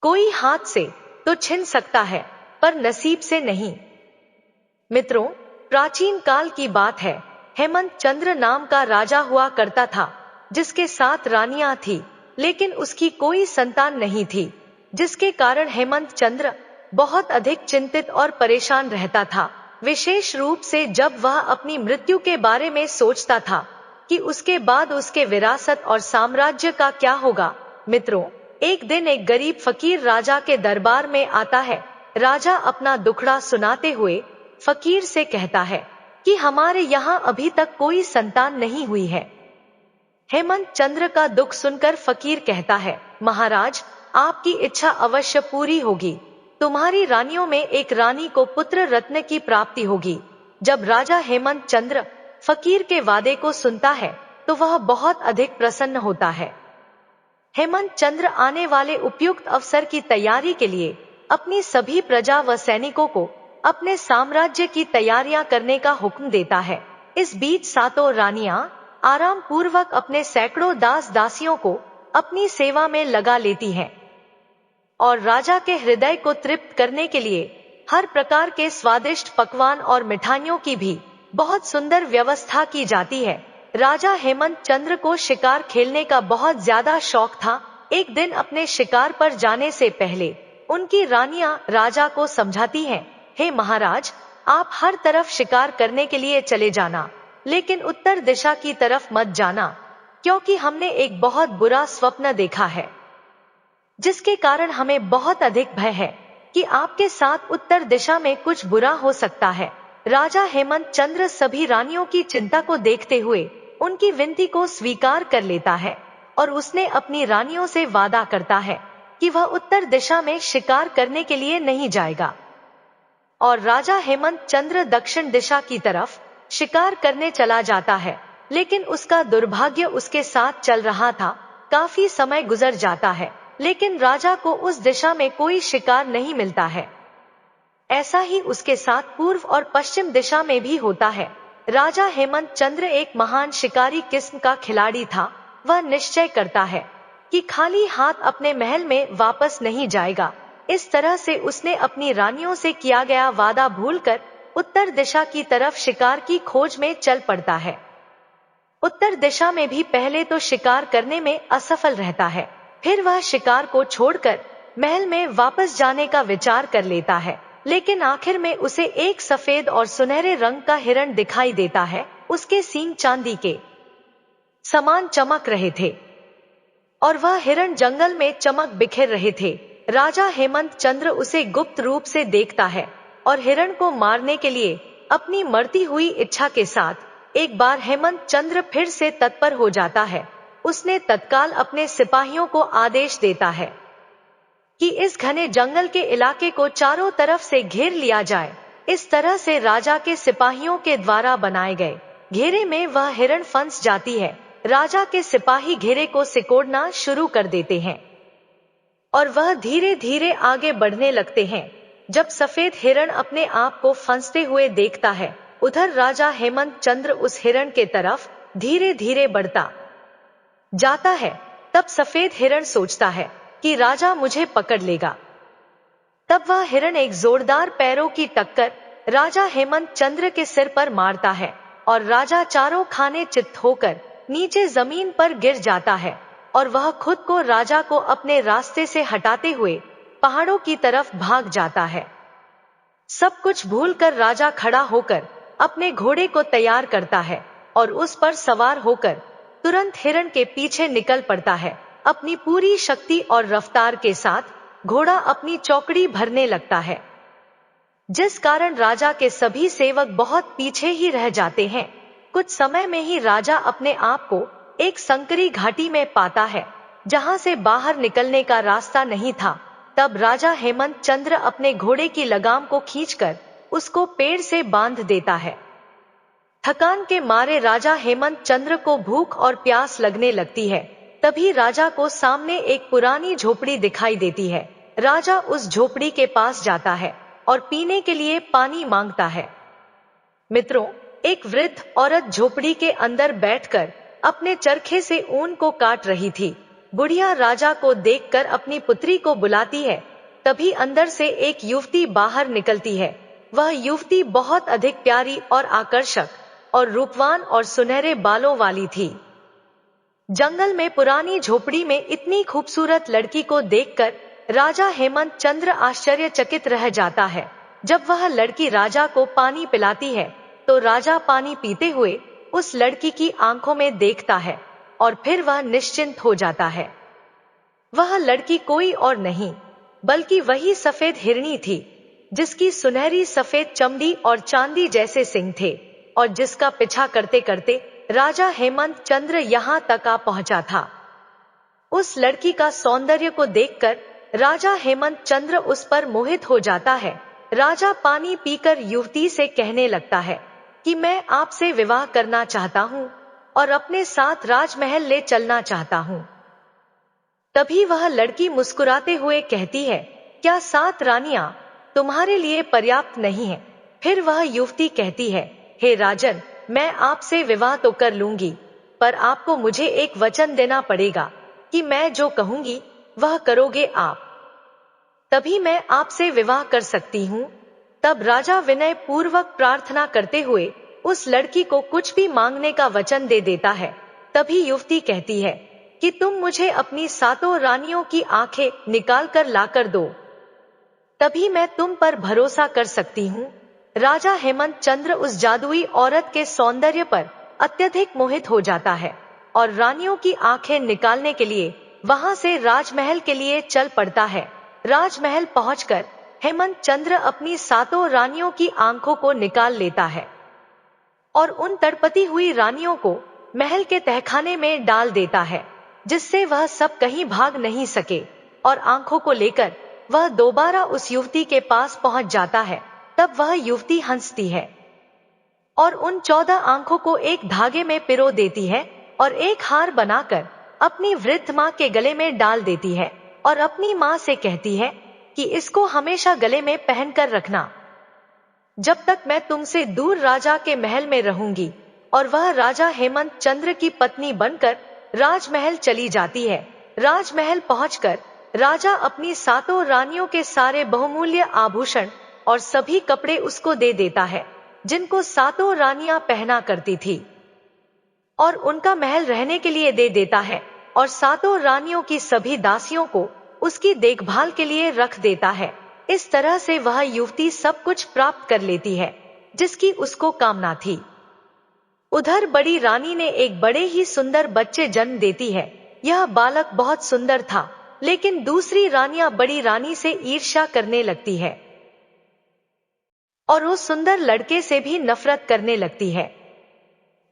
कोई हाथ से तो छिन सकता है, पर नसीब से नहीं। मित्रों, प्राचीन काल की बात है। हेमंत चंद्र नाम का राजा हुआ करता था, जिसके 7 रानियां थी, लेकिन उसकी कोई संतान नहीं थी, जिसके कारण हेमंत चंद्र बहुत अधिक चिंतित और परेशान रहता था। विशेष रूप से जब वह अपनी मृत्यु के बारे में सोचता था कि उसके बाद उसके विरासत और साम्राज्य का क्या होगा। मित्रों, एक दिन एक गरीब फकीर राजा के दरबार में आता है। राजा अपना दुखड़ा सुनाते हुए फकीर से कहता है कि हमारे यहाँ अभी तक कोई संतान नहीं हुई है। हेमंत चंद्र का दुख सुनकर फकीर कहता है, महाराज, आपकी इच्छा अवश्य पूरी होगी। तुम्हारी रानियों में एक रानी को पुत्र रत्न की प्राप्ति होगी। जब राजा हेमंत चंद्र फकीर के वादे को सुनता है, तो वह बहुत अधिक प्रसन्न होता है। हेमंत चंद्र आने वाले उपयुक्त अवसर की तैयारी के लिए अपनी सभी प्रजा व सैनिकों को अपने साम्राज्य की तैयारियां करने का हुक्म देता है। इस बीच 7 रानियां आराम पूर्वक अपने सैकड़ों दास दासियों को अपनी सेवा में लगा लेती हैं और राजा के हृदय को तृप्त करने के लिए हर प्रकार के स्वादिष्ट पकवान और मिठाइयों की भी बहुत सुंदर व्यवस्था की जाती है। राजा हेमंत चंद्र को शिकार खेलने का बहुत ज्यादा शौक था। एक दिन अपने शिकार पर जाने से पहले उनकी रानियां राजा को समझाती हैं, हे महाराज, आप हर तरफ शिकार करने के लिए चले जाना, लेकिन उत्तर दिशा की तरफ मत जाना, क्योंकि हमने एक बहुत बुरा स्वप्न देखा है, जिसके कारण हमें बहुत अधिक भय है कि आपके साथ उत्तर दिशा में कुछ बुरा हो सकता है। राजा हेमंत चंद्र सभी रानियों की चिंता को देखते हुए उनकी विनती को स्वीकार कर लेता है और उसने अपनी रानियों से वादा करता है कि वह उत्तर दिशा में शिकार करने के लिए नहीं जाएगा। और राजा हेमंत चंद्र दक्षिण दिशा की तरफ शिकार करने चला जाता है, लेकिन उसका दुर्भाग्य उसके साथ चल रहा था। काफी समय गुजर जाता है, लेकिन राजा को उस दिशा में कोई शिकार नहीं मिलता है। ऐसा ही उसके साथ पूर्व और पश्चिम दिशा में भी होता है। राजा हेमंत चंद्र एक महान शिकारी किस्म का खिलाड़ी था। वह निश्चय करता है कि खाली हाथ अपने महल में वापस नहीं जाएगा। इस तरह से उसने अपनी रानियों से किया गया वादा भूलकर उत्तर दिशा की तरफ शिकार की खोज में चल पड़ता है। उत्तर दिशा में भी पहले तो शिकार करने में असफल रहता है, फिर वह शिकार को छोड़कर महल में वापस जाने का विचार कर लेता है, लेकिन आखिर में उसे एक सफेद और सुनहरे रंग का हिरण दिखाई देता है। उसके सींग चांदी के समान चमक रहे थे और वह हिरण जंगल में चमक बिखेर रहे थे। राजा हेमंत चंद्र उसे गुप्त रूप से देखता है और हिरण को मारने के लिए अपनी मरती हुई इच्छा के साथ एक बार हेमंत चंद्र फिर से तत्पर हो जाता है। उसने तत्काल अपने सिपाहियों को आदेश देता है कि इस घने जंगल के इलाके को चारों तरफ से घेर लिया जाए। इस तरह से राजा के सिपाहियों के द्वारा बनाए गए घेरे में वह हिरण फंस जाती है। राजा के सिपाही घेरे को सिकोड़ना शुरू कर देते हैं और वह धीरे धीरे आगे बढ़ने लगते हैं। जब सफेद हिरण अपने आप को फंसते हुए देखता है, उधर राजा हेमंत चंद्र उस हिरण के तरफ धीरे धीरे बढ़ता जाता है। तब सफेद हिरण सोचता है कि राजा मुझे पकड़ लेगा। तब वह हिरण एक जोरदार पैरों की टक्कर राजा हेमंत चंद्र के सिर पर मारता है और राजा चारों खाने चित्त होकर नीचे जमीन पर गिर जाता है और वह खुद को राजा को अपने रास्ते से हटाते हुए पहाड़ों की तरफ भाग जाता है। सब कुछ भूलकर राजा खड़ा होकर अपने घोड़े को तैयार करता है और उस पर सवार होकर तुरंत हिरण के पीछे निकल पड़ता है। अपनी पूरी शक्ति और रफ्तार के साथ घोड़ा अपनी चौकड़ी भरने लगता है, जिस कारण राजा के सभी सेवक बहुत पीछे ही रह जाते हैं। कुछ समय में ही राजा अपने आप को एक संकरी घाटी में पाता है, जहां से बाहर निकलने का रास्ता नहीं था। तब राजा हेमंत चंद्र अपने घोड़े की लगाम को खींचकर उसको पेड़ से बांध देता है। थकान के मारे राजा हेमंत चंद्र को भूख और प्यास लगने लगती है। तभी राजा को सामने एक पुरानी झोपड़ी दिखाई देती है। राजा उस झोपड़ी के पास जाता है और पीने के लिए पानी मांगता है। मित्रों, एक वृद्ध औरत झोपड़ी के अंदर बैठकर अपने चरखे से ऊन को काट रही थी। बुढ़िया राजा को देखकर अपनी पुत्री को बुलाती है। तभी अंदर से एक युवती बाहर निकलती है। वह युवती बहुत अधिक प्यारी और आकर्षक और रूपवान और सुनहरे बालों वाली थी। जंगल में पुरानी झोपड़ी में इतनी खूबसूरत लड़की को देखकर राजा हेमंत चंद्र आश्चर्यचकित रह जाता है। जब वह लड़की राजा को पानी पिलाती है तो राजा पानी पीते हुए उस लड़की की आंखों में देखता है और फिर वह निश्चिंत हो जाता है। वह लड़की कोई और नहीं बल्कि वही सफेद हिरनी थी, जिसकी सुनहरी सफेद चमड़ी और चांदी जैसे सिंग थे और जिसका पीछा करते करते राजा हेमंत चंद्र यहाँ तक आ पहुंचा था। उस लड़की का सौंदर्य को देखकर राजा हेमंत चंद्र उस पर मोहित हो जाता है। राजा पानी पीकर युवती से कहने लगता है कि मैं आपसे विवाह करना चाहता हूँ और अपने साथ राजमहल ले चलना चाहता हूँ। तभी वह लड़की मुस्कुराते हुए कहती है, क्या 7 रानियां तुम्हारे लिए पर्याप्त नहीं है? फिर वह युवती कहती है, हे राजन, मैं आपसे विवाह तो कर लूंगी, पर आपको मुझे एक वचन देना पड़ेगा कि मैं जो कहूंगी वह करोगे आप, तभी मैं आपसे विवाह कर सकती हूँ। तब राजा विनय पूर्वक प्रार्थना करते हुए उस लड़की को कुछ भी मांगने का वचन दे देता है। तभी युवती कहती है कि तुम मुझे अपनी 7 रानियों की आंखें निकाल कर लाकर दो, तभी मैं तुम पर भरोसा कर सकती हूँ। राजा हेमंत चंद्र उस जादुई औरत के सौंदर्य पर अत्यधिक मोहित हो जाता है और रानियों की आंखें निकालने के लिए वहां से राजमहल के लिए चल पड़ता है। राजमहल पहुंचकर हेमंत चंद्र अपनी 7 रानियों की आंखों को निकाल लेता है और उन तड़पती हुई रानियों को महल के तहखाने में डाल देता है, जिससे वह सब कहीं भाग नहीं सके और आंखों को लेकर वह दोबारा उस युवती के पास पहुंच जाता है। तब वह युवती हंसती है और उन 14 आंखों को एक धागे में पिरो देती है और एक हार बनाकर अपनी वृद्ध मां के गले में डाल देती है और अपनी मां से कहती है कि इसको हमेशा गले में पहनकर रखना, जब तक मैं तुमसे दूर राजा के महल में रहूंगी। और वह राजा हेमंत चंद्र की पत्नी बनकर राजमहल चली जाती है। राजमहल पहुंचकर राजा अपनी 7 रानियों के सारे बहुमूल्य आभूषण और सभी कपड़े उसको दे देता है, जिनको 7 रानियां पहना करती थी, और उनका महल रहने के लिए दे देता है और 7 रानियों की सभी दासियों को उसकी देखभाल के लिए रख देता है। इस तरह से वह युवती सब कुछ प्राप्त कर लेती है जिसकी उसको कामना थी। उधर बड़ी रानी ने एक बड़े ही सुंदर बच्चे जन्म देती है। यह बालक बहुत सुंदर था, लेकिन दूसरी रानियां बड़ी रानी से ईर्ष्या करने लगती है और उस सुंदर लड़के से भी नफरत करने लगती है।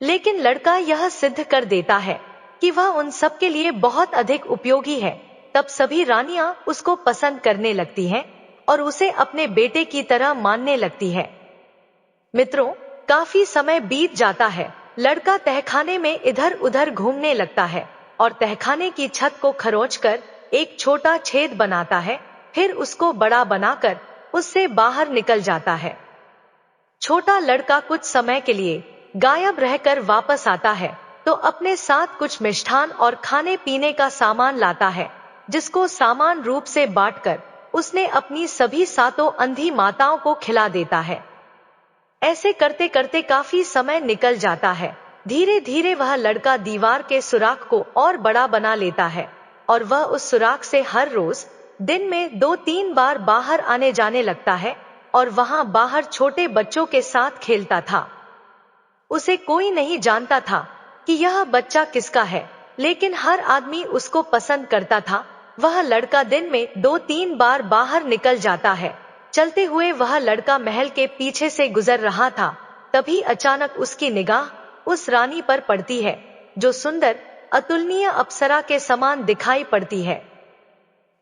लेकिन लड़का यह सिद्ध कर देता है कि वह उन सब के लिए बहुत अधिक उपयोगी है। तब सभी रानियां उसको पसंद करने लगती हैं और उसे अपने बेटे की तरह मानने लगती है। मित्रों, काफी समय बीत जाता है। लड़का तहखाने में इधर उधर घूमने लगता है और तहखाने की छत को खरोंचकर एक छोटा छेद बनाता है, फिर उसको बड़ा बनाकर उससे बाहर निकल जाता है। छोटा लड़का कुछ समय के लिए गायब रहकर वापस आता है तो अपने साथ कुछ मिष्ठान और खाने पीने का सामान लाता है, जिसको सामान रूप से बांटकर उसने अपनी सभी 7 अंधी माताओं को खिला देता है। ऐसे करते करते काफी समय निकल जाता है। धीरे धीरे वह लड़का दीवार के सुराख को और बड़ा बना लेता है और वह उस सुराख से हर रोज दिन में 2-3 बार बाहर आने जाने लगता है और वहां बाहर छोटे बच्चों के साथ खेलता था। उसे कोई नहीं जानता था कि यह बच्चा किसका है, लेकिन हर आदमी उसको पसंद करता था। वह लड़का दिन में 2-3 बार बाहर निकल जाता है। चलते हुए वह लड़का महल के पीछे से गुजर रहा था, तभी अचानक उसकी निगाह उस रानी पर पड़ती है जो सुंदर अतुलनीय अप्सरा के समान दिखाई पड़ती है।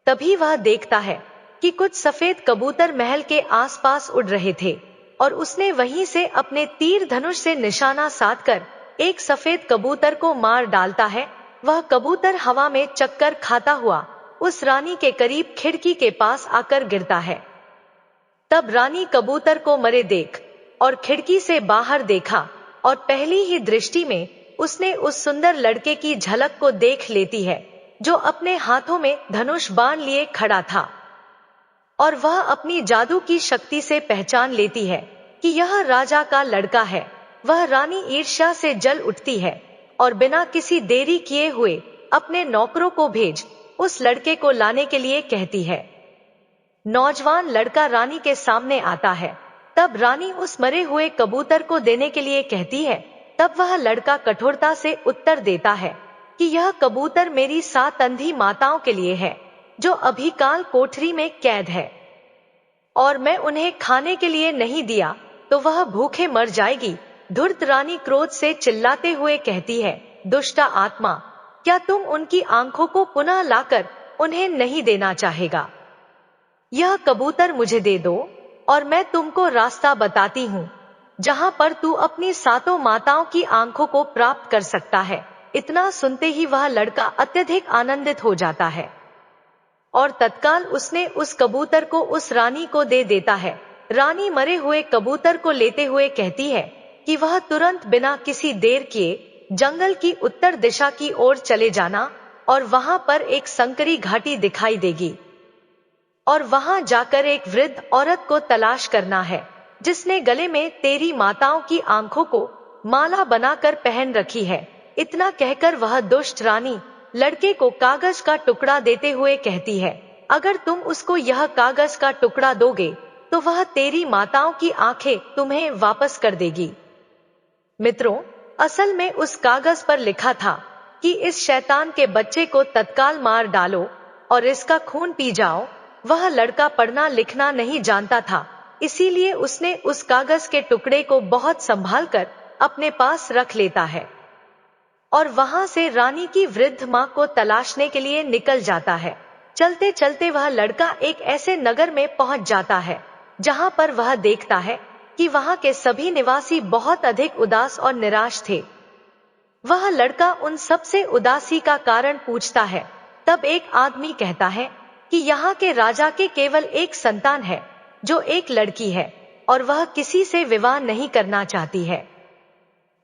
तभी वह देखता है कि कुछ सफेद कबूतर महल के आसपास उड़ रहे थे और उसने वहीं से अपने तीर धनुष से निशाना साधकर एक सफेद कबूतर को मार डालता है। वह कबूतर हवा में चक्कर खाता हुआ उस रानी के करीब खिड़की के पास आकर गिरता है। तब रानी कबूतर को मरे देख और खिड़की से बाहर देखा और पहली ही दृष्टि में उसने उस सुंदर लड़के की झलक को देख लेती है। जो अपने हाथों में धनुष बाण लिए खड़ा था। और वह अपनी जादू की शक्ति से पहचान लेती है कि यह राजा का लड़का है। वह रानी ईर्ष्या से जल उठती है और बिना किसी देरी किए हुए अपने नौकरों को भेज उस लड़के को लाने के लिए कहती है। नौजवान लड़का रानी के सामने आता है। तब रानी उस मरे हुए कबूतर को देने के लिए कहती है। तब वह लड़का कठोरता से उत्तर देता है कि यह कबूतर मेरी 7 अंधी माताओं के लिए है, जो अभी काल कोठरी में कैद है, और मैं उन्हें खाने के लिए नहीं दिया तो वह भूखे मर जाएगी। धूर्त रानी क्रोध से चिल्लाते हुए कहती है, दुष्ट आत्मा, क्या तुम उनकी आंखों को पुनः लाकर उन्हें नहीं देना चाहेगा? यह कबूतर मुझे दे दो और मैं तुमको रास्ता बताती हूँ जहाँ पर तू अपनी 7 माताओं की आंखों को प्राप्त कर सकता है। इतना सुनते ही वह लड़का अत्यधिक आनंदित हो जाता है और तत्काल उसने उस कबूतर को उस रानी को दे देता है। रानी मरे हुए कबूतर को लेते हुए कहती है कि वह तुरंत बिना किसी देर किए जंगल की उत्तर दिशा की ओर चले जाना और वहां पर एक संकरी घाटी दिखाई देगी और वहां जाकर एक वृद्ध औरत को तलाश करना है जिसने गले में तेरी माताओं की आंखों को माला बनाकर पहन रखी है। इतना कहकर वह दुष्ट रानी लड़के को कागज का टुकड़ा देते हुए कहती है, अगर तुम उसको यह कागज का टुकड़ा दोगे तो वह तेरी माताओं की आंखें तुम्हें वापस कर देगी। मित्रों, असल में उस कागज पर लिखा था कि इस शैतान के बच्चे को तत्काल मार डालो और इसका खून पी जाओ। वह लड़का पढ़ना लिखना नहीं जानता था, इसीलिए उसने उस कागज के टुकड़े को बहुत संभाल कर अपने पास रख लेता है और वहां से रानी की वृद्ध मां को तलाशने के लिए निकल जाता है। चलते चलते वह लड़का एक ऐसे नगर में पहुंच जाता है जहां पर वह देखता है कि वहां के सभी निवासी बहुत अधिक उदास और निराश थे। वह लड़का उन सबसे उदासी का कारण पूछता है। तब एक आदमी कहता है कि यहाँ के राजा के केवल एक संतान है, जो एक लड़की है, और वह किसी से विवाह नहीं करना चाहती है।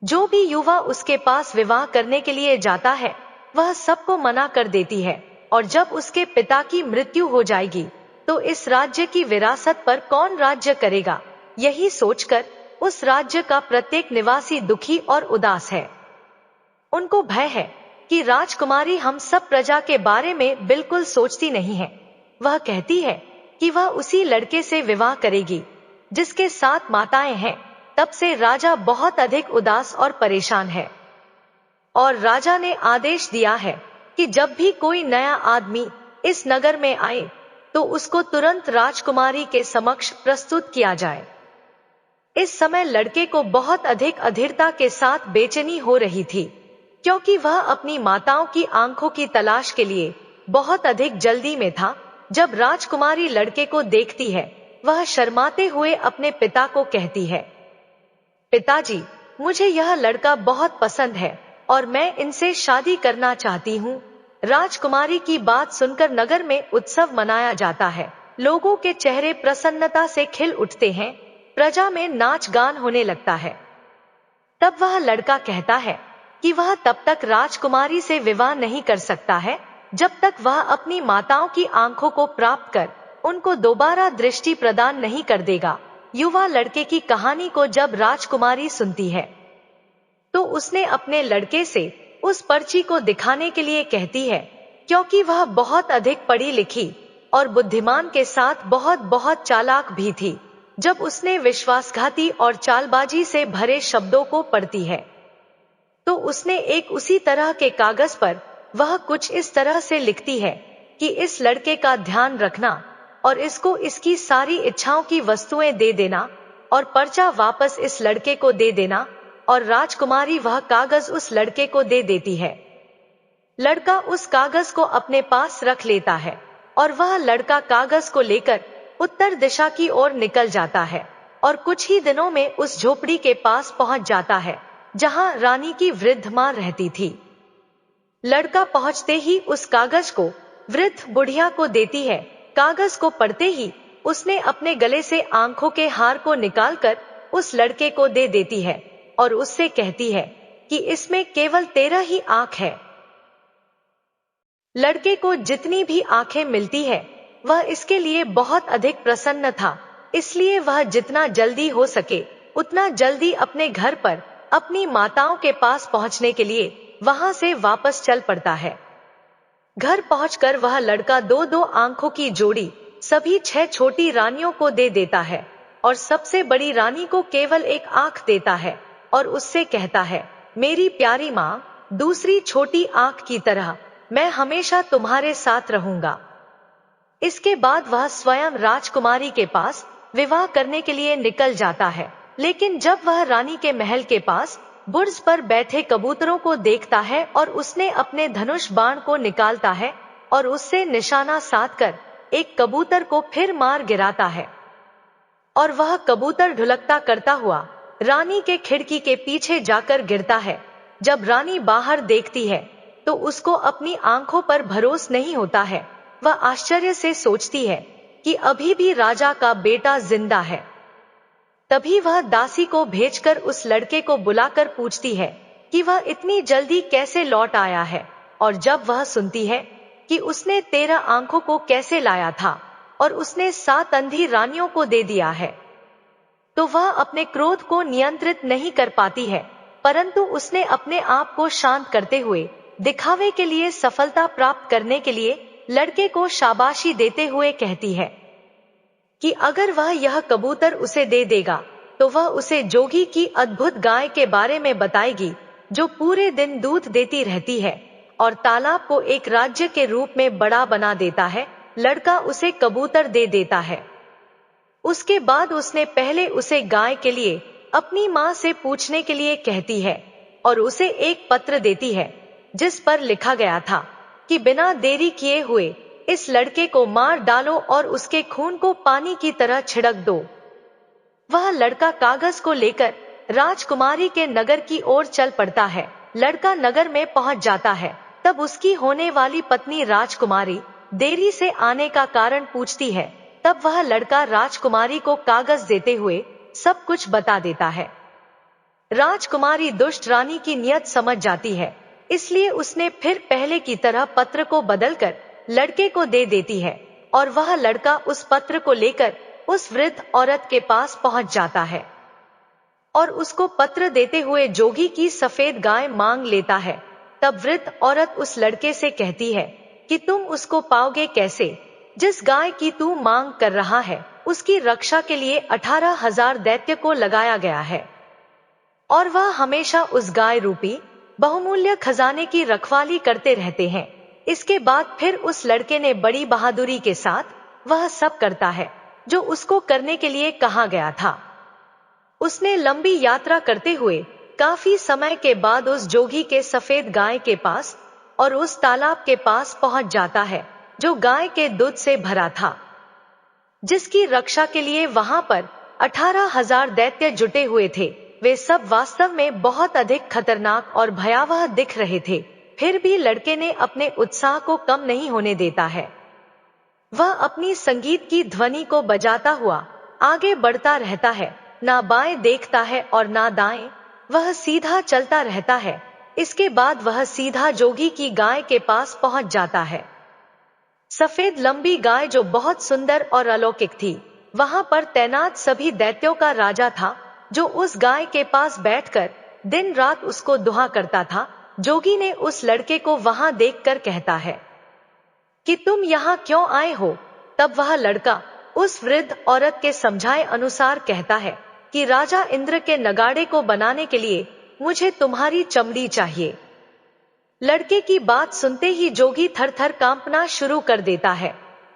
जो भी युवा उसके पास विवाह करने के लिए जाता है वह सबको मना कर देती है, और जब उसके पिता की मृत्यु हो जाएगी तो इस राज्य की विरासत पर कौन राज्य करेगा, यही सोचकर उस राज्य का प्रत्येक निवासी दुखी और उदास है। उनको भय है कि राजकुमारी हम सब प्रजा के बारे में बिल्कुल सोचती नहीं है। वह कहती है कि वह उसी लड़के से विवाह करेगी जिसके 7 माताएं हैं। तब से राजा बहुत अधिक उदास और परेशान है और राजा ने आदेश दिया है कि जब भी कोई नया आदमी इस नगर में आए तो उसको तुरंत राजकुमारी के समक्ष प्रस्तुत किया जाए। इस समय लड़के को बहुत अधिक अधीरता के साथ बेचैनी हो रही थी, क्योंकि वह अपनी माताओं की आंखों की तलाश के लिए बहुत अधिक जल्दी में था। जब राजकुमारी लड़के को देखती है, वह शर्माते हुए अपने पिता को कहती है, पिताजी, मुझे यह लड़का बहुत पसंद है और मैं इनसे शादी करना चाहती हूँ। राजकुमारी की बात सुनकर नगर में उत्सव मनाया जाता है। लोगों के चेहरे प्रसन्नता से खिल उठते हैं, प्रजा में नाच गान होने लगता है। तब वह लड़का कहता है कि वह तब तक राजकुमारी से विवाह नहीं कर सकता है जब तक वह अपनी माताओं की आंखों को प्राप्त कर उनको दोबारा दृष्टि प्रदान नहीं कर देगा। युवा लड़के की कहानी को जब राजकुमारी सुनती है तो उसने अपने लड़के से उस पर्ची को दिखाने के लिए कहती है, क्योंकि वह बहुत अधिक पढ़ी लिखी और बुद्धिमान के साथ बहुत बहुत चालाक भी थी। जब उसने विश्वासघाती और चालबाजी से भरे शब्दों को पढ़ती है तो उसने एक उसी तरह के कागज पर वह कुछ इस तरह से लिखती है कि इस लड़के का ध्यान रखना और इसको इसकी सारी इच्छाओं की वस्तुएं दे देना और पर्चा वापस इस लड़के को दे देना। और राजकुमारी वह कागज उस लड़के को दे देती है। लड़का उस कागज को अपने पास रख लेता है और वह लड़का कागज को लेकर उत्तर दिशा की ओर निकल जाता है और कुछ ही दिनों में उस झोपड़ी के पास पहुंच जाता है जहां रानी की वृद्ध मां रहती थी। लड़का पहुंचते ही उस कागज को वृद्ध बुढ़िया को देती है। कागज को पढ़ते ही उसने अपने गले से आंखों के हार को निकालकर उस लड़के को दे देती है और उससे कहती है कि इसमें केवल 13 ही आंख है। लड़के को जितनी भी आंखें मिलती है वह इसके लिए बहुत अधिक प्रसन्न था, इसलिए वह जितना जल्दी हो सके उतना जल्दी अपने घर पर अपनी माताओं के पास पहुंचने के लिए वहां से वापस चल पड़ता है। घर पहुंचकर वह लड़का दो दो आंखों की जोड़ी सभी 6 छोटी रानियों को दे देता है और सबसे बड़ी रानी को केवल एक आंख देता है और उससे कहता है, मेरी प्यारी माँ, दूसरी छोटी आंख की तरह मैं हमेशा तुम्हारे साथ रहूंगा। इसके बाद वह स्वयं राजकुमारी के पास विवाह करने के लिए निकल जाता है, लेकिन जब वह रानी के महल के पास बुर्ज पर बैठे कबूतरों को देखता है और उसने अपने धनुष बाण को निकालता है और उससे निशाना साधकर एक कबूतर को फिर मार गिराता है और वह कबूतर ढुलकता करता हुआ रानी के खिड़की के पीछे जाकर गिरता है। जब रानी बाहर देखती है तो उसको अपनी आंखों पर भरोस नहीं होता है। वह आश्चर्य से सोचती है कि अभी भी राजा का बेटा जिंदा है। तभी वह दासी को भेजकर उस लड़के को बुलाकर पूछती है कि वह इतनी जल्दी कैसे लौट आया है, और जब वह सुनती है कि उसने 13 आंखों को कैसे लाया था और उसने 7 अंधी रानियों को दे दिया है, तो वह अपने क्रोध को नियंत्रित नहीं कर पाती है, परंतु उसने अपने आप को शांत करते हुए दिखावे के लिए सफलता प्राप्त करने के लिए लड़के को शाबाशी देते हुए कहती है कि अगर वह यह कबूतर उसे दे देगा तो वह उसे जोगी की अद्भुत गाय के बारे में बताएगी जो पूरे दिन दूध देती रहती है और तालाब को एक राज्य के रूप में बड़ा बना देता है। लड़का उसे कबूतर दे देता है। उसके बाद उसने पहले उसे गाय के लिए अपनी माँ से पूछने के लिए कहती है और उसे एक पत्र देती है जिस पर लिखा गया था कि बिना देरी किए हुए इस लड़के को मार डालो और उसके खून को पानी की तरह छिड़क दो। वह लड़का कागज को लेकर राजकुमारी के नगर की ओर चल पड़ता है। लड़का नगर में पहुंच जाता है। तब उसकी होने वाली पत्नी राजकुमारी देरी से आने का कारण पूछती है। तब वह लड़का राजकुमारी को कागज देते हुए सब कुछ बता देता है। राजकुमारी दुष्ट रानी की नियत समझ जाती है, इसलिए उसने फिर पहले की तरह पत्र को बदलकर लड़के को दे देती है और वह लड़का उस पत्र को लेकर उस वृद्ध औरत के पास पहुंच जाता है और उसको पत्र देते हुए जोगी की सफेद गाय मांग लेता है। तब वृद्ध औरत उस लड़के से कहती है कि तुम उसको पाओगे कैसे? जिस गाय की तू मांग कर रहा है उसकी रक्षा के लिए 18,000 दैत्य को लगाया गया है और वह हमेशा उस गाय रूपी बहुमूल्य खजाने की रखवाली करते रहते हैं। इसके बाद फिर उस लड़के ने बड़ी बहादुरी के साथ वह सब करता है जो उसको करने के लिए कहा गया था। उसने लंबी यात्रा करते हुए काफी समय के बाद उस जोगी के सफेद गाय के पास और उस तालाब के पास पहुंच जाता है जो गाय के दूध से भरा था, जिसकी रक्षा के लिए वहां पर 18,000 दैत्य जुटे हुए थे। वे सब वास्तव में बहुत अधिक खतरनाक और भयावह दिख रहे थे, फिर भी लड़के ने अपने उत्साह को कम नहीं होने देता है। वह अपनी संगीत की ध्वनि को बजाता हुआ आगे बढ़ता रहता है, ना बाएं देखता है और ना दाएं, वह सीधा चलता रहता है। इसके बाद वह सीधा जोगी की गाय के पास पहुंच जाता है। सफेद लंबी गाय जो बहुत सुंदर और अलौकिक थी, वहां पर तैनात सभी दैत्यों का राजा था, जो उस गाय के पास बैठकर दिन रात उसको दुहा करता था। जोगी ने उस लड़के को वहां देखकर कहता है कि तुम यहाँ क्यों आए हो? तब वह लड़का उस वृद्ध औरत के समझाए अनुसार कहता है कि राजा इंद्र के नगाड़े को बनाने के लिए मुझे तुम्हारी चमड़ी चाहिए। लड़के की बात सुनते ही जोगी थर-थर कांपना शुरू कर देता है,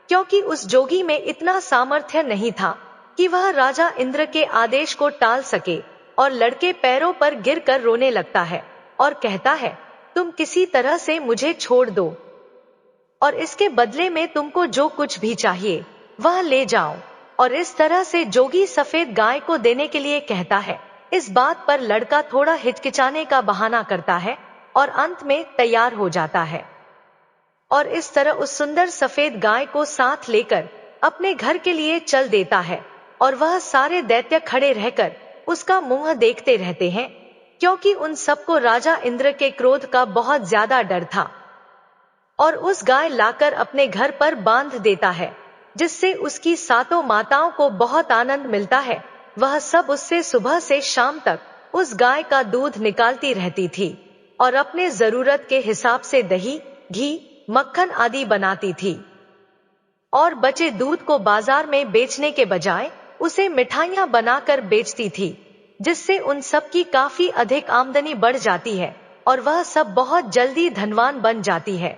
क्योंकि उस जोगी में इतना सामर्थ्य नहीं था कि वह राजा इंद्र के आदेश को टाल सके, और लड़के पैरों पर गिरकर रोने लगता है और कहता है, तुम किसी तरह से मुझे छोड़ दो और इसके बदले में तुमको जो कुछ भी चाहिए वह ले जाओ। और इस तरह से जोगी सफेद गाय को देने के लिए कहता है। इस बात पर लड़का थोड़ा हिचकिचाने का बहाना करता है और अंत में तैयार हो जाता है और इस तरह उस सुंदर सफेद गाय को साथ लेकर अपने घर के लिए चल देता है। और वह सारे दैत्य खड़े रहकर उसका मुंह देखते रहते हैं, क्योंकि उन सबको राजा इंद्र के क्रोध का बहुत ज्यादा डर था। और उस गाय लाकर अपने घर पर बांध देता है, जिससे उसकी सातों माताओं को बहुत आनंद मिलता है। वह सब उससे सुबह से शाम तक उस गाय का दूध निकालती रहती थी और अपने जरूरत के हिसाब से दही, घी, मक्खन आदि बनाती थी और बचे दूध को बाजार में बेचने के बजाय उसे मिठाइयां बनाकर बेचती थी, जिससे उन सब की काफी अधिक आमदनी बढ़ जाती है और वह सब बहुत जल्दी धनवान बन जाती है।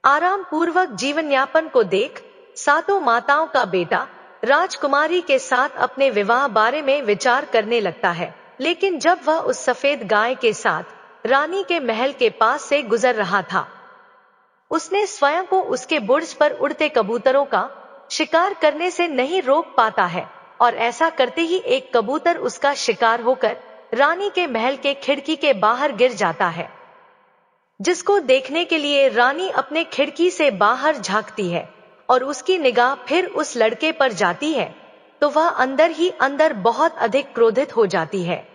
आराम पूर्वक जीवन यापन को देख सातों माताओं का बेटा राजकुमारी के साथ अपने विवाह बारे में विचार करने लगता है। लेकिन जब वह उस सफेद गाय के साथ रानी के महल के पास से गुजर रहा था, उसने स्वयं को उसके बुर्ज पर उड़ते कबूतरों का शिकार करने से नहीं रोक पाता है और ऐसा करते ही एक कबूतर उसका शिकार होकर रानी के महल के खिड़की के बाहर गिर जाता है, जिसको देखने के लिए रानी अपने खिड़की से बाहर झांकती है और उसकी निगाह फिर उस लड़के पर जाती है तो वह अंदर ही अंदर बहुत अधिक क्रोधित हो जाती है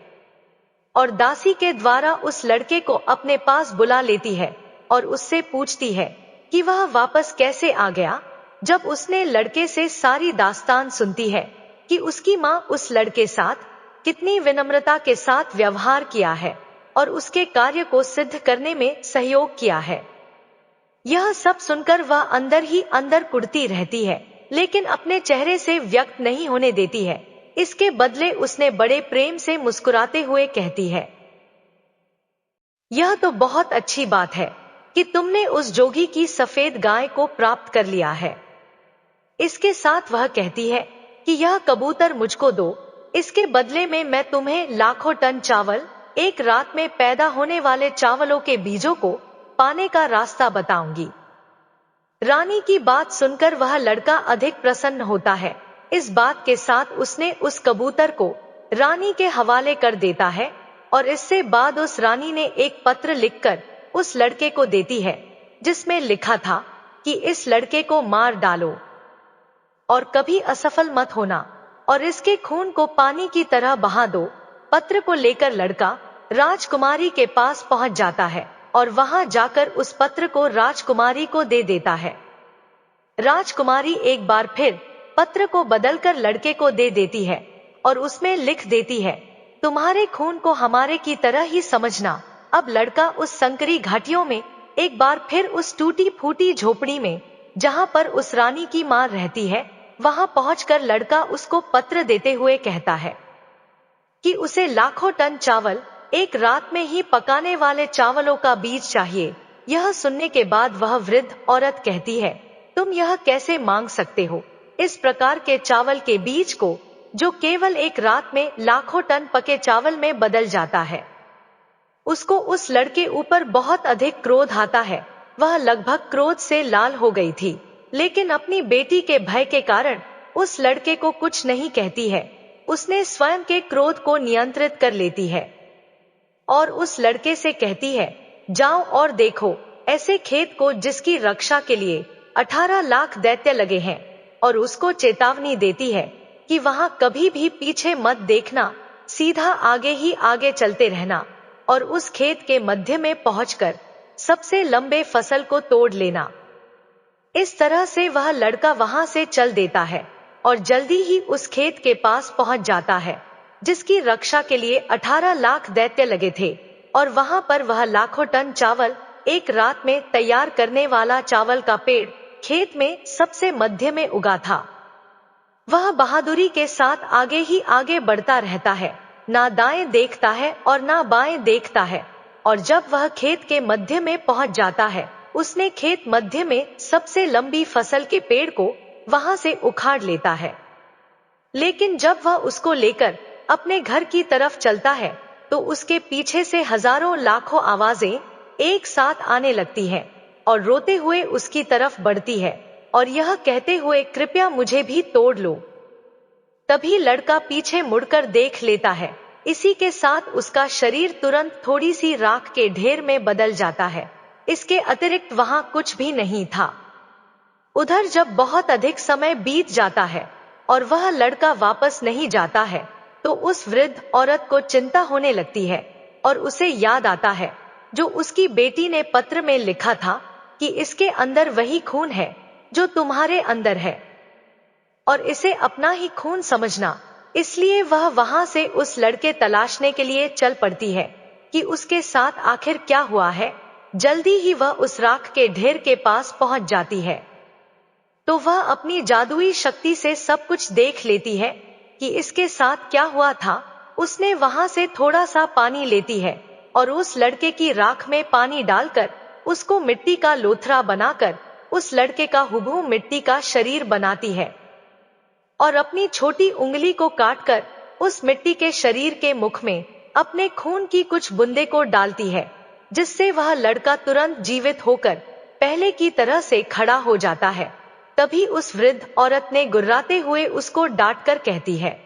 और दासी के द्वारा उस लड़के को अपने पास बुला लेती है और उससे पूछती है कि वह वापस कैसे आ गया। जब उसने लड़के से सारी दास्तान सुनती है कि उसकी माँ उस लड़के साथ कितनी विनम्रता के साथ व्यवहार किया है और उसके कार्य को सिद्ध करने में सहयोग किया है, यह सब सुनकर वह अंदर ही अंदर कुढ़ती रहती है, लेकिन अपने चेहरे से व्यक्त नहीं होने देती है। इसके बदले उसने बड़े प्रेम से मुस्कुराते हुए कहती है, यह तो बहुत अच्छी बात है कि तुमने उस जोगी की सफेद गाय को प्राप्त कर लिया है। इसके साथ वह कहती है कि यह कबूतर मुझको दो, इसके बदले में मैं तुम्हें लाखों टन चावल, एक रात में पैदा होने वाले चावलों के बीजों को पाने का रास्ता बताऊंगी। रानी की बात सुनकर वह लड़का अधिक प्रसन्न होता है। इस बात के साथ उसने उस कबूतर को रानी के हवाले कर देता है और इससे बाद उस रानी ने एक पत्र लिखकर उस लड़के को देती है, जिसमें लिखा था कि इस लड़के को मार डालो और कभी असफल मत होना और इसके खून को पानी की तरह बहा दो। पत्र को लेकर लड़का राजकुमारी के पास पहुंच जाता है और वहां जाकर उस पत्र को राजकुमारी को दे देता है। राजकुमारी एक बार फिर पत्र को बदलकर लड़के को दे देती है और उसमें लिख देती है, तुम्हारे खून को हमारे की तरह ही समझना। अब लड़का उस संकरी घाटियों में एक बार फिर उस टूटी फूटी झोपड़ी में जहां पर उस रानी की मां रहती है, वहां पहुंचकर लड़का उसको पत्र देते हुए कहता है कि उसे लाखों टन चावल, एक रात में ही पकाने वाले चावलों का बीज चाहिए। यह सुनने के बाद वह वृद्ध औरत कहती है, तुम यह कैसे मांग सकते हो? इस प्रकार के चावल के बीज को, जो केवल एक रात में लाखों टन पके चावल में बदल जाता है। उसको उस लड़के ऊपर बहुत अधिक क्रोध आता है। वह लगभग क्रोध से लाल हो गई थी, लेकिन अपनी बेटी के भय के कारण उस लड़के को कुछ नहीं कहती है। उसने स्वयं के क्रोध को नियंत्रित कर लेती है और उस लड़के से कहती है, जाओ और देखो ऐसे खेत को जिसकी रक्षा के लिए 18 लाख दैत्य लगे हैं, और उसको चेतावनी देती है कि वहां कभी भी पीछे मत देखना, सीधा आगे ही आगे चलते रहना और उस खेत के मध्य में पहुंचकर सबसे लंबे फसल को तोड़ लेना। इस तरह से वह लड़का वहां से चल देता है और जल्दी ही उस खेत के पास पहुंच जाता है जिसकी रक्षा के लिए 18 लाख दैत्य लगे थे, और वहां पर वह लाखों टन चावल एक रात में तैयार करने वाला चावल का पेड़ खेत में सबसे मध्य में उगा था। वह बहादुरी के साथ आगे ही आगे बढ़ता रहता है, ना दाएं देखता है और ना बाएं देखता है, और जब वह खेत के मध्य में पहुंच जाता है, उसने खेत मध्य में सबसे लंबी फसल के पेड़ को वहां से उखाड़ लेता है। लेकिन जब वह उसको लेकर अपने घर की तरफ चलता है तो उसके पीछे से हजारों लाखों आवाजें एक साथ आने लगती हैं और रोते हुए उसकी तरफ बढ़ती है और यह कहते हुए, कृपया मुझे भी तोड़ लो। तभी लड़का पीछे मुड़कर देख लेता है। इसी के साथ उसका शरीर तुरंत थोड़ी सी राख के ढेर में बदल जाता है। इसके अतिरिक्त वहां कुछ भी नहीं था। उधर जब बहुत अधिक समय बीत जाता है और वह लड़का वापस नहीं जाता है तो उस वृद्ध औरत को चिंता होने लगती है और उसे याद आता है जो उसकी बेटी ने पत्र में लिखा था कि इसके अंदर वही खून है जो तुम्हारे अंदर है और इसे अपना ही खून समझना। इसलिए वह वहां से उस लड़के तलाशने के लिए चल पड़ती है कि उसके साथ आखिर क्या हुआ है। जल्दी ही वह उस राख के ढेर के पास पहुंच जाती है तो वह अपनी जादुई शक्ति से सब कुछ देख लेती है कि इसके साथ क्या हुआ था। उसने वहां से थोड़ा सा पानी लेती है और उस लड़के की राख में पानी डालकर उसको मिट्टी का लोथरा बनाकर उस लड़के का हुबहू मिट्टी का शरीर बनाती है और अपनी छोटी उंगली को काटकर उस मिट्टी के शरीर के मुख में अपने खून की कुछ बूंदे को डालती है, जिससे वह लड़का तुरंत जीवित होकर पहले की तरह से खड़ा हो जाता है। तभी उस वृद्ध औरत ने गुर्राते हुए उसको डांटकर कहती है,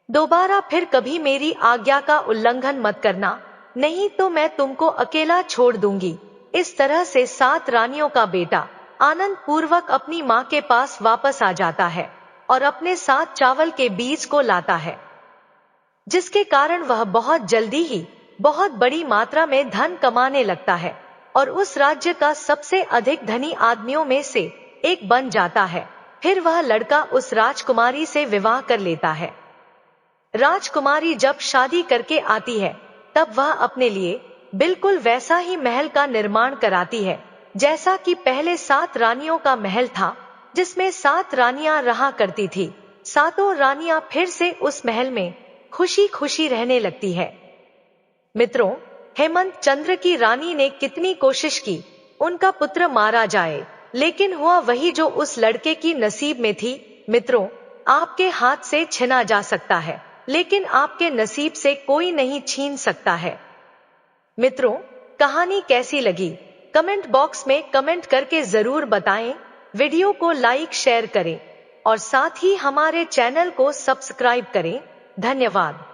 दोबारा फिर कभी मेरी आज्ञा का उल्लंघन मत करना, नहीं तो मैं तुमको अकेला छोड़ दूंगी। इस तरह से 7 रानियों का बेटा आनंद पूर्वक अपनी माँ के पास वापस आ जाता है और अपने साथ चावल के बीज को लाता है, जिसके कारण वह बहुत जल्दी ही बहुत बड़ी मात्रा में धन कमाने लगता है और उस राज्य का सबसे अधिक धनी आदमियों में से एक बन जाता है। फिर वह लड़का उस राजकुमारी से विवाह कर लेता है। राजकुमारी जब शादी करके आती है तब वह अपने लिए बिल्कुल वैसा ही महल का निर्माण कराती है जैसा कि पहले 7 रानियों का महल था, जिसमें 7 रानियां रहा करती थी। सातों रानियां फिर से उस महल में खुशी खुशी रहने लगती है। मित्रों, हेमंत चंद्र की रानी ने कितनी कोशिश की उनका पुत्र मारा जाए, लेकिन हुआ वही जो उस लड़के की नसीब में थी। मित्रों, आपके हाथ से छिना जा सकता है, लेकिन आपके नसीब से कोई नहीं छीन सकता है। मित्रों, कहानी कैसी लगी कमेंट बॉक्स में कमेंट करके जरूर बताएं। वीडियो को लाइक शेयर करें और साथ ही हमारे चैनल को सब्सक्राइब करें। धन्यवाद।